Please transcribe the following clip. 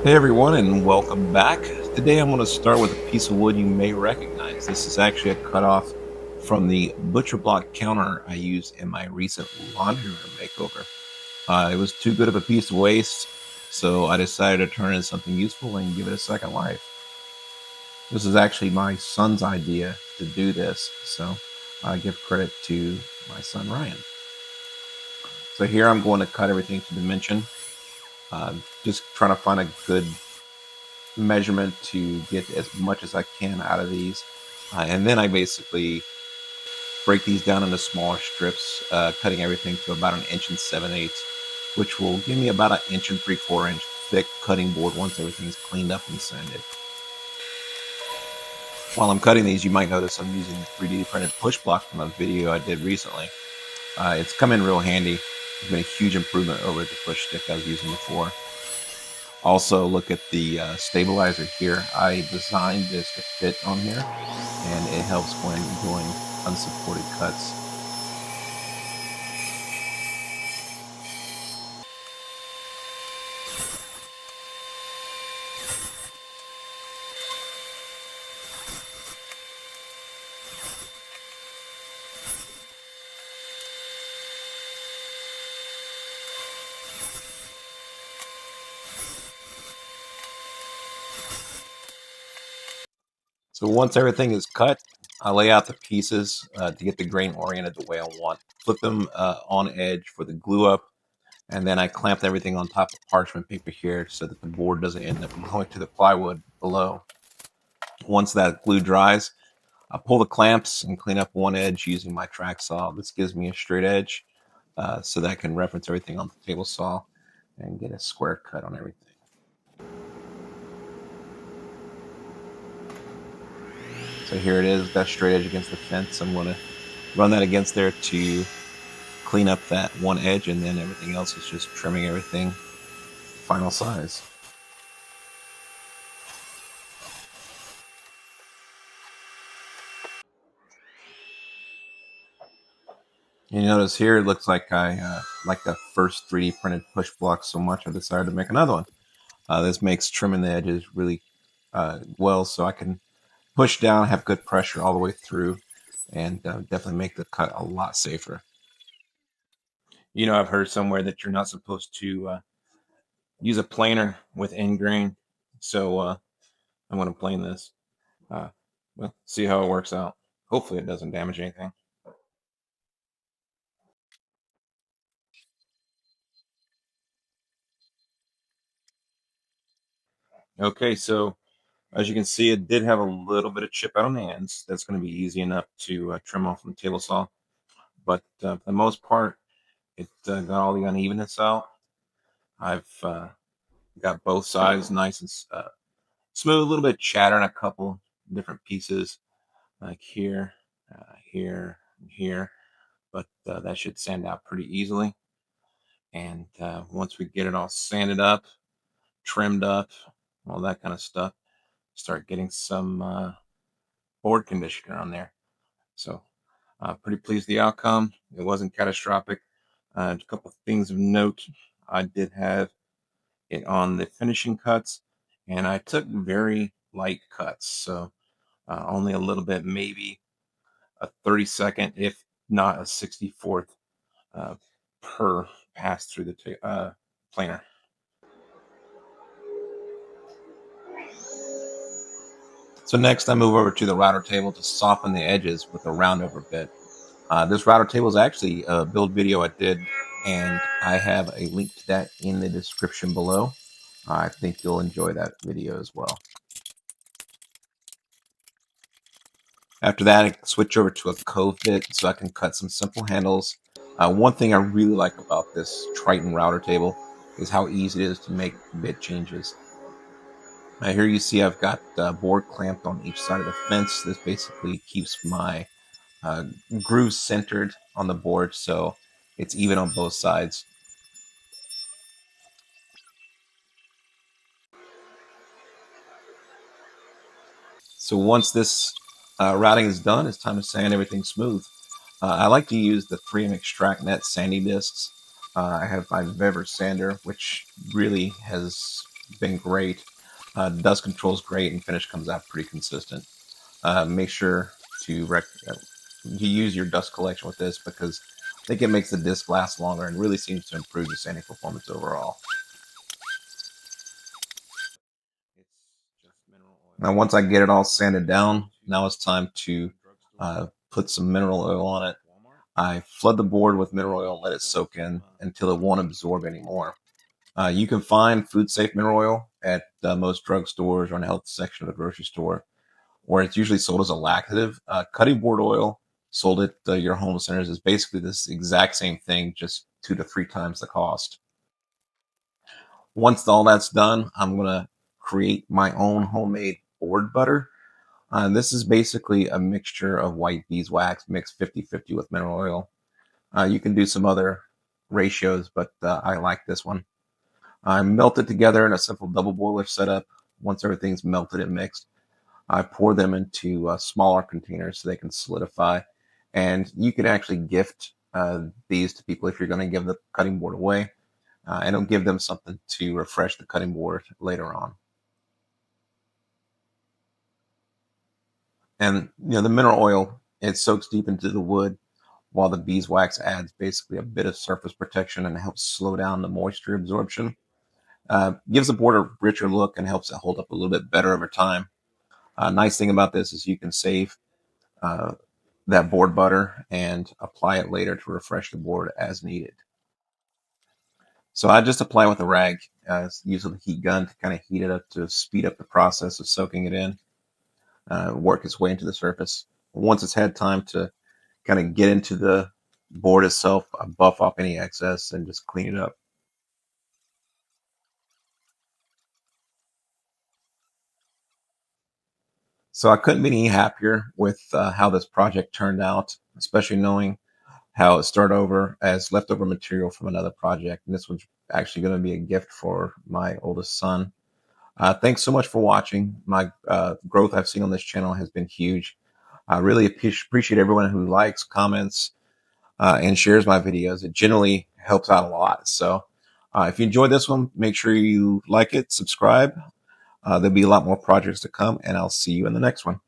Hey everyone, and welcome back. Today I'm going to start with a piece of wood you may recognize. This is actually a cutoff from the butcher block counter I used in my recent laundry room makeover. It was too good of a piece to waste, so I decided to turn it into something useful and give it a second life. This is actually my son's idea to do this, so I give credit to my son Ryan. So here I'm going to cut everything to dimension, just trying to find a good measurement to get as much as I can out of these. And then I basically break these down into smaller strips, cutting everything to about 1 7/8 inches, which will give me about 1 3/4 inch thick cutting board once everything's cleaned up and sanded. While I'm cutting these, you might notice I'm using the 3D printed push block from a video I did recently. It's come in real handy. It's been a huge improvement over the push stick I was using before. Also, look at the stabilizer here. I designed this to fit on here, and it helps when doing unsupported cuts. So once everything is cut, I lay out the pieces to get the grain oriented the way I want. Flip them on edge for the glue up, and then I clamp everything on top of parchment paper here so that the board doesn't end up going to the plywood below. Once that glue dries, I pull the clamps and clean up one edge using my track saw. This gives me a straight edge so that I can reference everything on the table saw and get a square cut on everything. So here it is, got straight edge against the fence. I'm going to run that against there to clean up that one edge, and then everything else is just trimming everything final size. You notice here it looks like I like the first 3D printed push block so much I decided to make another one. This makes trimming the edges really well, so I can push down, have good pressure all the way through, and definitely make the cut a lot safer. You know, I've heard somewhere that you're not supposed to use a planer with end grain, so I'm going to plane this. Uh, well, see how it works out. Hopefully, it doesn't damage anything. Okay, so as you can see, it did have a little bit of chip out on the ends. That's going to be easy enough to trim off from the table saw. But for the most part, it got all the unevenness out. I've got both sides nice and smooth, a little bit of chatter in a couple different pieces, like here, here, and here. But that should sand out pretty easily. And once we get it all sanded up, trimmed up, all that kind of stuff, start getting some board conditioner on there. So pretty pleased with the outcome. It wasn't catastrophic. A couple of things of note, I did have it on the finishing cuts, and I took very light cuts, so only a little bit, maybe a 32nd, if not a 64th per pass through the planer. So next I move over to the router table to soften the edges with a roundover bit. This router table is actually a build video I did, and I have a link to that in the description below. I think you'll enjoy that video as well. After that, I switch over to a cove bit so I can cut some simple handles. One thing I really like about this Triton router table is how easy it is to make bit changes. Here you see I've got board clamped on each side of the fence. This basically keeps my grooves centered on the board so it's even on both sides. So once this routing is done, it's time to sand everything smooth. I like to use the 3M Extract Net sanding discs. I have my Vever sander, which really has been great. Dust control is great, and finish comes out pretty consistent. Make sure to you use your dust collection with this, because I think it makes the disc last longer and really seems to improve the sanding performance overall. Now, once I get it all sanded down, now it's time to put some mineral oil on it. I flood the board with mineral oil and let it soak in until it won't absorb anymore. You can find food safe mineral oil at most drugstores or in the health section of the grocery store, where it's usually sold as a laxative. Cutting board oil sold at your home centers is basically this exact same thing, just 2 to 3 times the cost. Once all that's done, I'm going to create my own homemade board butter. This is basically a mixture of white beeswax mixed 50-50 with mineral oil. You can do some other ratios, but I like this one. I melt it together in a simple double boiler setup. Once everything's melted and mixed, I pour them into smaller containers so they can solidify. And you can actually gift these to people if you're going to give the cutting board away, and it'll give them something to refresh the cutting board later on. And the mineral oil, it soaks deep into the wood, while the beeswax adds basically a bit of surface protection and helps slow down the moisture absorption. Gives the board a richer look and helps it hold up a little bit better over time. Nice thing about this is you can save uh, that board butter and apply it later to refresh the board as needed. So I just apply with a rag, use a heat gun to kind of heat it up to speed up the process of soaking it in, work its way into the surface. Once it's had time to kind of get into the board itself, I buff off any excess and just clean it up. So I couldn't be any happier with how this project turned out, especially knowing how it started over as leftover material from another project. And this was actually going to be a gift for my oldest son. Thanks so much for watching. My growth I've seen on this channel has been huge. I really appreciate everyone who likes, comments, and shares my videos. It generally helps out a lot. So if you enjoyed this one, make sure you like it, subscribe. There'll be a lot more projects to come, and I'll see you in the next one.